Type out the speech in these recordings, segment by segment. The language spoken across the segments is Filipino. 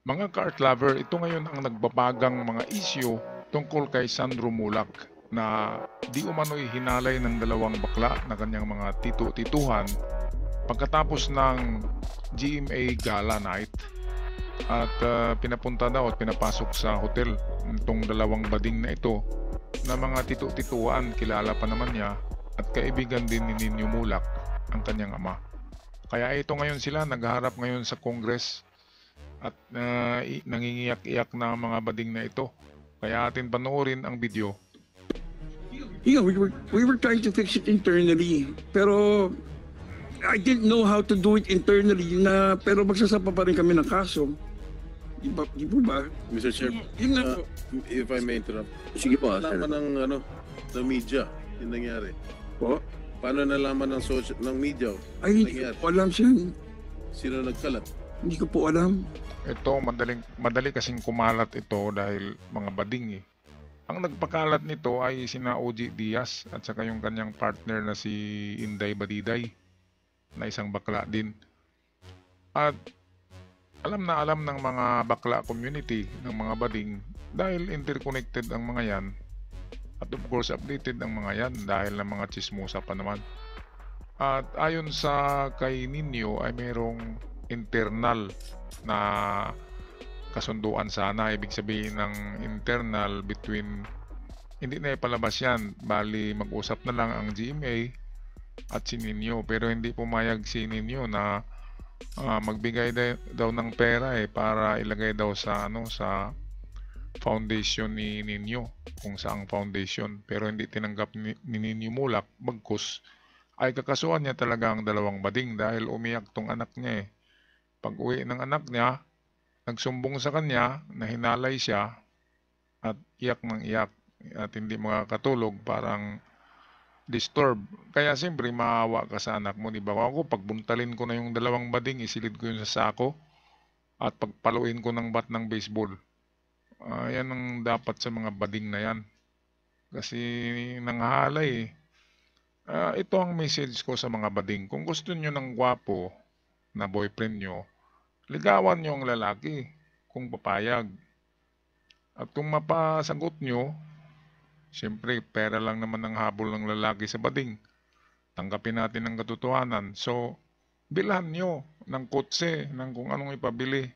Mga ka-art lover, ito ngayon ang nagbabagang mga issue tungkol kay Sandro Mulak na di umano'y hinalay ng dalawang bakla na kanyang mga tito-tituhan pagkatapos ng GMA Gala Night at pinapunta daw at pinapasok sa hotel itong dalawang bading na ito na mga tito-tituhan, kilala pa naman niya at kaibigan din ni Nino Mulak ang kanyang ama. Kaya ito ngayon sila naghaharap ngayon sa Congress at nangingiyak-iyak na ang mga bading na ito. Kaya atin panoorin ang video. Yeah, we were trying to fix it internally. Pero I didn't know how to do it internally pero magsasapa pa rin kami ng kaso. Di po ba? Mr. Chair, Yun na po. if I may interrupt. Sige po, Nalaman ng media yung nangyari. Po. Paano nalaman ng media Ay, hindi ko po alam siya. sino nagkalat? Hindi ko po alam. Ito, madali kasing kumalat ito dahil mga bading eh. Ang nagpakalat nito ay sina OG Diaz at saka yung kanyang partner na si Inday Badiday na isang bakla din. At alam na alam ng mga bakla community ng mga bading dahil interconnected ang mga yan at of course updated ang mga yan dahil ng mga chismosa pa naman. At ayon sa kay Nino ay mayroong internal na kasunduan sana, ibig sabihin ng internal between, hindi na ipalabas yan, bali mag-usap na lang ang GMA at si Nino, pero hindi pumayag si Nino na magbigay daw ng pera para ilagay daw sa sa foundation ni Nino, kung saang foundation, pero hindi tinanggap ni Nino Mulak, bagkus ay kakasuhan niya talaga ang dalawang bading dahil umiyak tong anak niya eh. Pag uwi ng anak niya, nagsumbong sa kanya na hinalay siya at iyak ng iyak at hindi makakatulog, parang disturb. Kaya siyempre maawa ka sa anak mo, di ba? Ako, pagbuntalin ko na yung dalawang bading, isilid ko yun sa sako at pagpaluin ko ng bat ng baseball. Yan ang dapat sa mga bading na yan. Kasi nanghalay eh. Ito ang message ko sa mga bading. Kung gusto nyo ng gwapo na boyfriend nyo, ligawan nyo ang lalaki kung papayag. At kung mapasagot nyo, siyempre pera lang naman ang habol ng lalaki sa bading. Tanggapin natin ang katotohanan. So, bilhan nyo ng kotse, ng kung anong ipabili,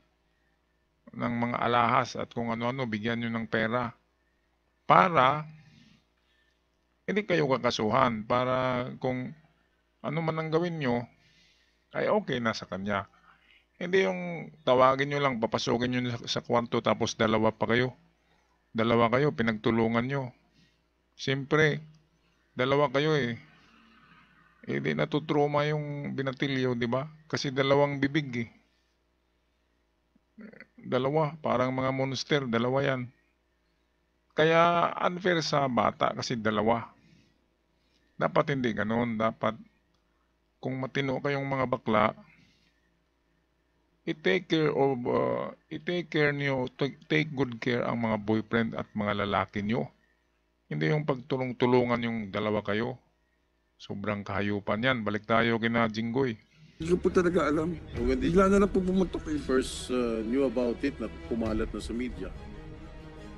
ng mga alahas at kung ano-ano, bigyan nyo ng pera. Para hindi kayo kakasuhan. Para kung ano man ang gawin nyo, ay okay na sa kanya. Hindi yung tawagin nyo lang, papasukin nyo sa kwarto tapos dalawa pa kayo. Dalawa kayo, pinagtulungan nyo. Siyempre, dalawa kayo eh. Hindi natutroma yung binatilyo, di ba? Kasi dalawang bibig eh. Dalawa, parang mga monster, dalawa yan. Kaya unfair sa bata kasi dalawa. Dapat hindi ganun. Dapat kung matino kayong mga bakla, i-take care niyo, take good care ang mga boyfriend at mga lalaki niyo. Hindi yung pagtulong-tulungan yung dalawa kayo. Sobrang kahayupan yan. Balik tayo kina Jinggoy. Hindi ko po talaga alam. When did Bigla na lang po pumuntok you eh. first knew about it na kumalat na sa media?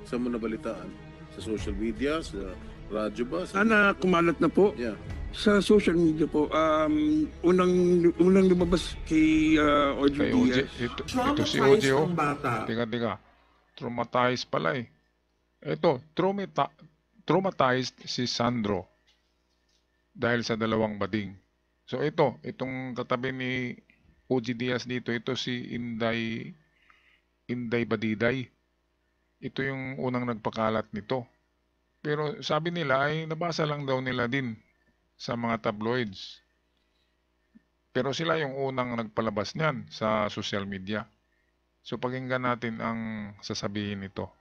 Saan mo nabalitaan? Sa social media? Sa radyo ba? Sana kumalat na po. Yeah. Sa social media po, unang lumabas kay OG Kay OG. Diaz. Ito si OG oh. ng bata. Tika. Traumatized pala eh. Ito, traumatized si Sandro dahil sa dalawang bading. So itong katabi ni OG Diaz dito, ito si Inday Badiday. Ito yung unang nagpakalat nito. Pero sabi nila ay nabasa lang daw nila din sa mga tabloids. Pero sila yung unang nagpalabas niyan sa social media. So pakinggan natin ang sasabihin nito.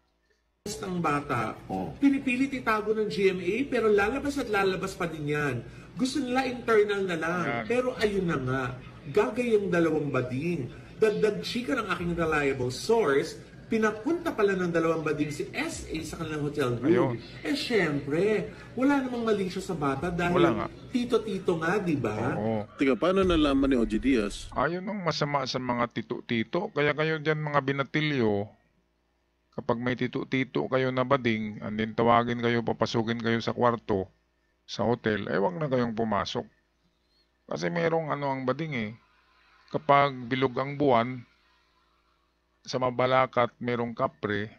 Ng bata, pinipilit itago ng GMA pero lalabas at lalabas pa din yan. Gusto nila internal na lang. Ayan. Pero ayun na nga, gagay yung dalawang bading. Dagdag chika ng aking reliable source, pinapunta pala ng dalawang bading si SA sa kanilang hotel room. Ayun. Syempre, wala namang mali siya sa bata dahil Wala nga. tito-tito nga, di ba? Oo. Teka, paano nalaman ni OG Diaz? Ayun ang masama sa mga tito-tito. Kaya kayo dyan mga binatilyo, kapag may tito-tito kayo na bading, and then tawagin kayo, papasukin kayo sa kwarto, sa hotel, wag na kayong pumasok. Kasi merong ang bading kapag bilog ang buwan, sa Mabalacat merong kapre,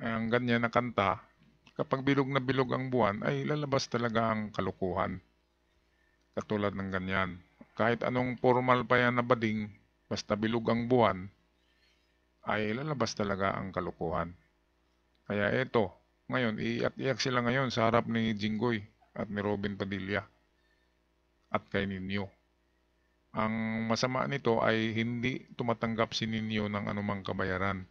ang ganyan na kanta, kapag bilog na bilog ang buwan, ay lalabas talaga ang kalukuhan. Katulad ng ganyan. Kahit anong formal pa yan na bading, basta bilog ang buwan, ay lalabas talaga ang kalukuhan. Kaya eto, ngayon, iiyak-iyak sila ngayon sa harap ni Jinggoy at ni Robin Padilla at kay Nino. Ang masama nito ay hindi tumatanggap si Nino ng anumang kabayaran.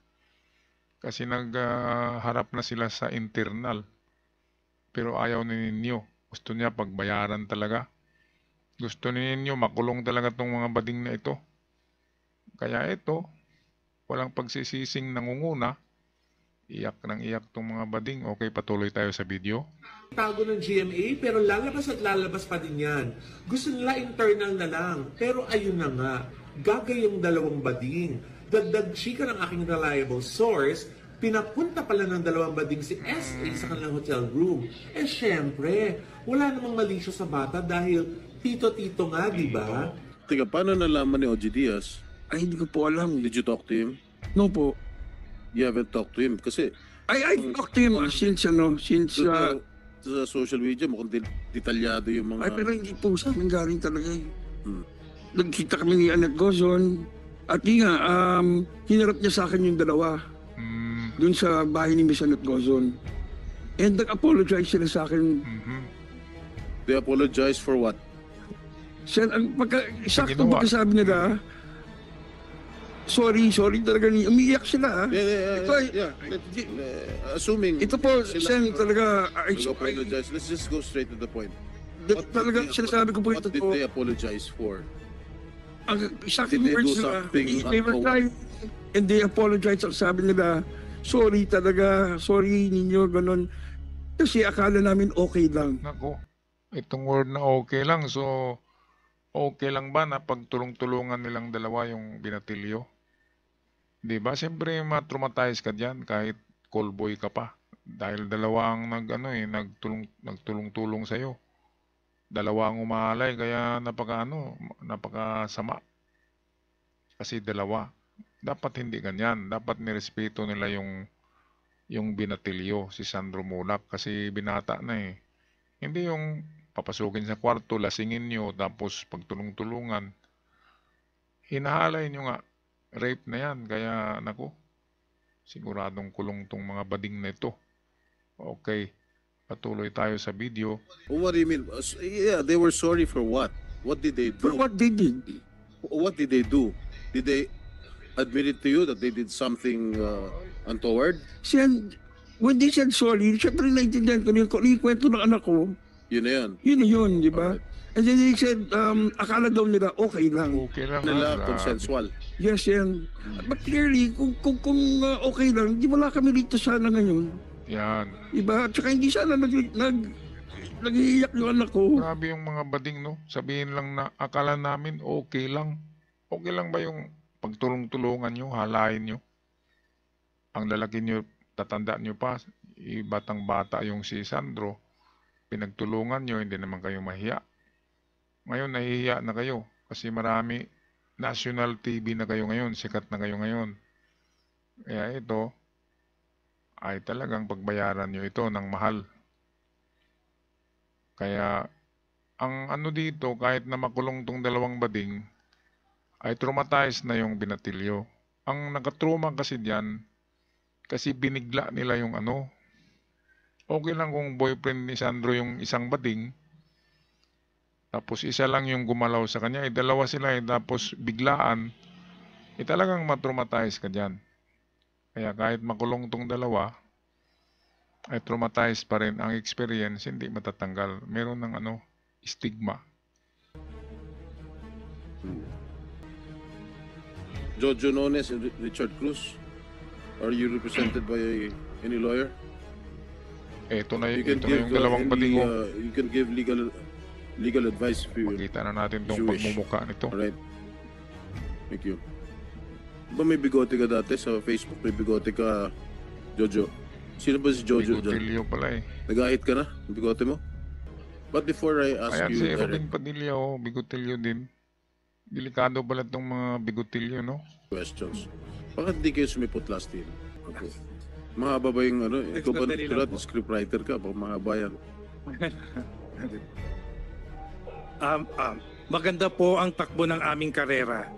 Kasi nagharap na sila sa internal. Pero ayaw ni Nino. Gusto niya pagbayaran talaga. Gusto ni Nino makulong talaga tong mga bading na ito. Kaya ito, walang pagsisising nangunguna. Iyak ng iyak tong mga bading. Okay, patuloy tayo sa video. Tago ng GMA pero lalabas at lalabas pa din yan. Gusto nila internal na lang. Pero ayun na nga, gagayang dalawang bading. Dagdag chika ng aking reliable source, pinapunta pala ng dalawang bading si SA sa kanilang hotel room. Syempre, wala namang mali siya sa bata dahil tito-tito nga, di ba? Teka, paano nalaman ni OG Diaz? Ay, hindi ko po alam. Did you talk to him? No po. You haven't talked to him kasi I talked to him since sa social media mukhang detalyado yung mga... ay, pero hindi po sa amin galing talaga eh. Hmm. Nagkita kami ni Annette Gozon. At yun nga, hinarap niya sa akin yung dalawa dun sa bahay ni Miss Annette Gozon. And nag-apologize sila sa akin. They apologize for what? Sir, sakto ginawa. pagkasabi nila, sorry talaga umiiyak sila. Ito ay, Assuming ito po, sila Sen, talaga, nag-apologize, let's just go straight to the point. talaga, sinasabi ko po What ito did po. they apologize for? Ang exact Did they words do nila, something they were untoward? crying and they apologize. Ang sabi nila, sorry talaga, sorry ninyo, ganun. Kasi akala namin okay lang. Nako, itong word na okay lang. So, okay lang ba na pagtulong-tulungan nilang dalawa yung binatilyo? Di ba? Siyempre, matraumatize ka dyan kahit callboy ka pa. Dahil dalawa ang nagtulong-tulong sa'yo. Dalawa ang umahalay, kaya napakasama. Kasi dalawa. Dapat hindi ganyan. Dapat nirespeto nila yung binatilyo, si Sandro Mulak, kasi binata na eh. Hindi yung papasukin sa kwarto, lasingin nyo, tapos pagtulong-tulungan. Hinahalay nyo nga. Rape na yan, kaya nako, siguradong kulong tong mga bading na ito. Okay, patuloy tayo sa video. What do you mean? Yeah, they were sorry for what? What did they For do? what they did. What did they do? Did they admit it to you that they did something untoward? Sen, when they said sorry, syempre naintindihan ko yung kwento ng anak ko. Yun na yan. Yun na yun, di ba? Alright. And then they said, akala daw nila okay lang. Okay lang. Nila grabe. consensual. Yes, yan. But clearly, kung okay lang, di wala kami dito sana ngayon. Yan. Diba? At saka hindi sana nag-iiyak yung anak ko. Grabe yung mga bading, no? Sabihin lang na akala namin okay lang. Okay lang ba yung pagtulong-tulungan nyo, halayin nyo? Ang lalaki nyo, tatanda nyo pa, batang bata yung si Sandro, pinagtulungan nyo, hindi naman kayo mahiya. Ngayon, nahihiya na kayo kasi marami national TV na kayo ngayon, sikat na kayo ngayon. Kaya ito ay talagang pagbayaran nyo ito ng mahal. Kaya ang ano dito, kahit na makulong tong dalawang bading, ay traumatized na yung binatilyo. Ang nakatrauma kasi diyan, kasi binigla nila yung ano. Okay lang kung boyfriend ni Sandro yung isang bading, tapos isa lang yung gumalaw sa kanya, dalawa sila tapos biglaan, talagang matraumatize ka dyan. Kaya kahit makulong tong dalawa, ay traumatized pa rin. Ang experience, hindi matatanggal. Meron ng stigma. Jojo Nones and Richard Cruz. Are you represented by any lawyer? Ito na, You can ito na give yung dalawang bading mo. you can give legal advice if you. Makita na natin tong you wish. pagmumuka nito. Alright. Thank you. Ba may bigote ka dati sa Facebook? May bigote ka, Jojo? Sino ba si Jojo dyan? Bigotilyo pala eh. Nag-ahit ka na? Yung bigote mo? But before I ask Ayan you, si Eric, Robin Padilla, oh, bigotilyo din. Delikado pala itong mga bigotilyo, no? questions. Bakit di kayo sumipot last year? Okay. Mahaba ba yung ano? Ikaw ba tulad, scriptwriter ka? Baka mahaba yan. Maganda po ang takbo ng aming karera.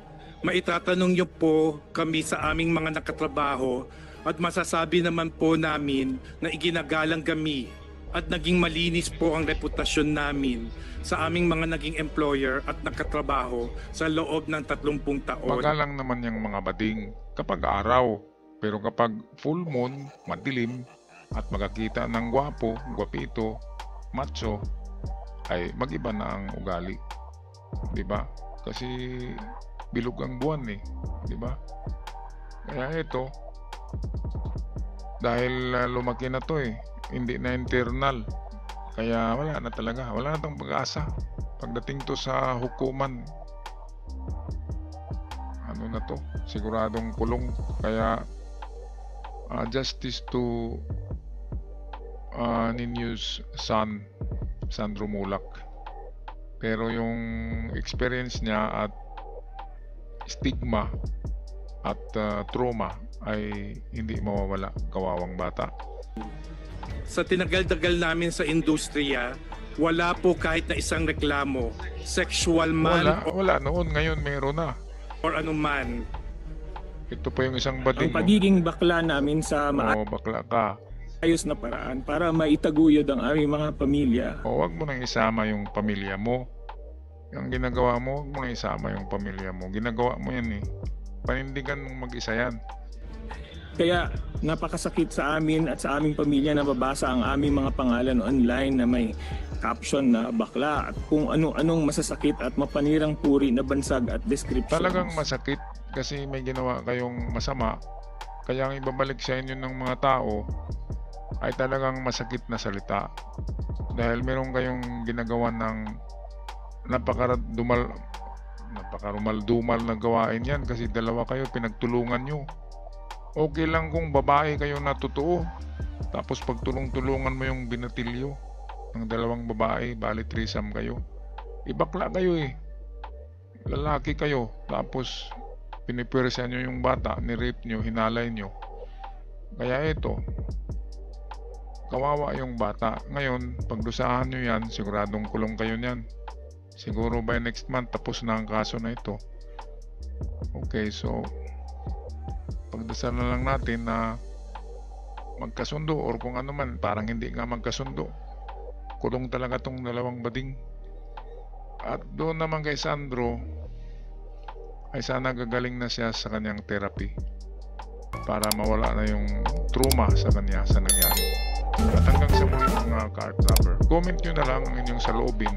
Maitatanong niyo po kami sa aming mga nakatrabaho at masasabi naman po namin na iginagalang kami at naging malinis po ang reputasyon namin sa aming mga naging employer at nakatrabaho sa loob ng 30 taon. Magalang naman yung mga bading kapag araw. Pero kapag full moon, madilim, at magkakita ng gwapo, gwapito, macho, ay mag-iba na ang ugali. Diba? Kasi bilog ang buwan eh. Diba? Kaya ito, dahil lumaki na to eh, hindi na internal. Kaya wala na talaga. Wala na tong pag-asa. Pagdating to sa hukuman, ano na to? Siguradong kulong. Kaya justice to Ninyo's son, Sandro Mulak. Pero yung experience niya at stigma at trauma ay hindi mawawala. Kawawang bata. Sa tinagal-tagal namin sa industriya, wala po kahit na isang reklamo, sexual man Wala noon. Ngayon meron na. or anuman. Ito pa yung isang Ang bading. pagiging bakla namin sa Bakla ka. maayos na paraan para maitaguyod ang aming mga pamilya. O wag mo nang isama yung pamilya mo. Yung ginagawa mo, wag mo nang isama yung pamilya mo. Ginagawa mo yan eh. Panindigan mong mag-isa yan. Kaya napakasakit sa amin at sa aming pamilya na mabasa ang aming mga pangalan online na may caption na bakla at kung ano-anong masasakit at mapanirang puri na bansag at descriptions. Talagang masakit kasi may ginawa kayong masama. Kaya ang ibabalik sa inyo ng mga tao ay talagang masakit na salita. Dahil meron kayong ginagawa ng napakarumal-dumal na gawain yan kasi dalawa kayo, pinagtulungan nyo. Okay lang kung babae kayo na totoo, tapos pagtulong-tulungan mo yung binatilyo ng dalawang babae, bali threesome kayo. Ibakla kayo eh. Lalaki kayo, tapos pinipwersa nyo yung bata, ni-rape nyo, hinalay nyo. Kaya ito, kawawa yung bata. Ngayon, pagdusahan nyo yan, siguradong kulong kayo niyan. Siguro by next month, tapos na ang kaso na ito. Okay, so pagdasal na lang natin na magkasundo or kung ano man, parang hindi nga magkasundo. Kulong talaga tong dalawang bading. At doon naman kay Sandro, ay sana gagaling na siya sa kanyang therapy para mawala na yung trauma sa kanya sa nangyari. At hanggang sa muli mga Ka-Art Lover, comment nyo na lang ang inyong saloobin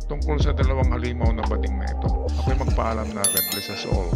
tungkol sa dalawang halimaw na bading na ito. Ako'y magpaalam na. God bless us all.